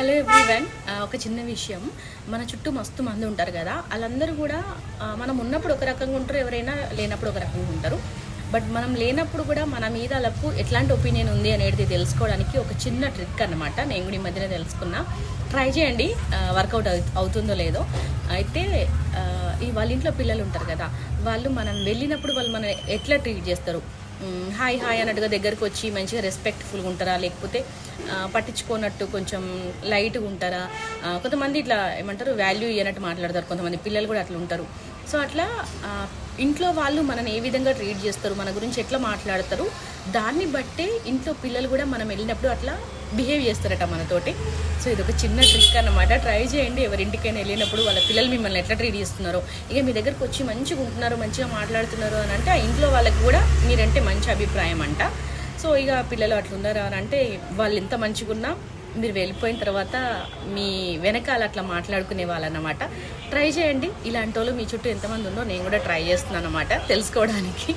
Hello everyone. ఒక చిన్న విషయం, మన చుట్టూ మస్తు మంది ఉంటారు కదా, వాళ్ళందరూ కూడా మనం ఉన్నప్పుడు ఒక రకంగా ఉంటారు, ఎవరైనా లేనప్పుడు ఒక రకంగా ఉంటారు. బట్ మనం లేనప్పుడు కూడా మన మీద వాళ్ళకు ఎట్లాంటి ఒపీనియన్ ఉంది అనేది తెలుసుకోవడానికి ఒక చిన్న ట్రిక్ అన్నమాట. నేను కూడా ఈ మధ్యన తెలుసుకున్నా. ట్రై చేయండి, వర్కౌట్ అవుతుందో లేదో. అయితే వాళ్ళ ఇంట్లో పిల్లలు ఉంటారు కదా, వాళ్ళు మనం వెళ్ళినప్పుడు వాళ్ళు మనం ఎట్లా ట్రీట్ చేస్తారు, హాయ్ హాయ్ అన్నట్టుగా దగ్గరకు వచ్చి మంచిగా రెస్పెక్ట్ఫుల్గా ఉంటారా, లేకపోతే పట్టించుకోనట్టు కొంచెం లైట్గా ఉంటారా? కొంతమంది ఇట్లా ఏమంటారు, వాల్యూ ఇవ్వనట్టు మాట్లాడతారు. కొంతమంది పిల్లలు కూడా అట్లా ఉంటారు. సో అట్లా ఇంట్లో వాళ్ళు మనని ఏ విధంగా ట్రీట్ చేస్తారు, మన గురించి ఎట్లా మాట్లాడతారు, దాన్ని బట్టే ఇంట్లో పిల్లలు కూడా మనం వెళ్ళినప్పుడు అట్లా బిహేవ్ చేస్తారట మనతోటి. సో ఇది ఒక చిన్న ట్రిక్ అన్నమాట. ట్రై చేయండి. ఎవరింటికైనా వెళ్ళినప్పుడు వాళ్ళ పిల్లలు మిమ్మల్ని ఎట్లా ట్రీట్ చేస్తున్నారో, ఇక మీ దగ్గరకు వచ్చి మంచిగా ఉంటున్నారు, మంచిగా మాట్లాడుతున్నారు అని అంటే, ఆ ఇంట్లో వాళ్ళకి కూడా మీరంటే మంచి అభిప్రాయం అంట. సో ఇక పిల్లలు అట్లున్నారా అని అంటే, వాళ్ళు ఎంత మంచిగా ఉన్నా మీరు వెళ్ళిపోయిన తర్వాత మీ వెనకాల అట్లా మాట్లాడుకునే వాళ్ళన్నమాట. ట్రై చేయండి. ఇలాంటి వాళ్ళు మీ చుట్టూ ఎంతమంది ఉందో నేను కూడా ట్రై చేస్తున్నాను అన్నమాట తెలుసుకోవడానికి.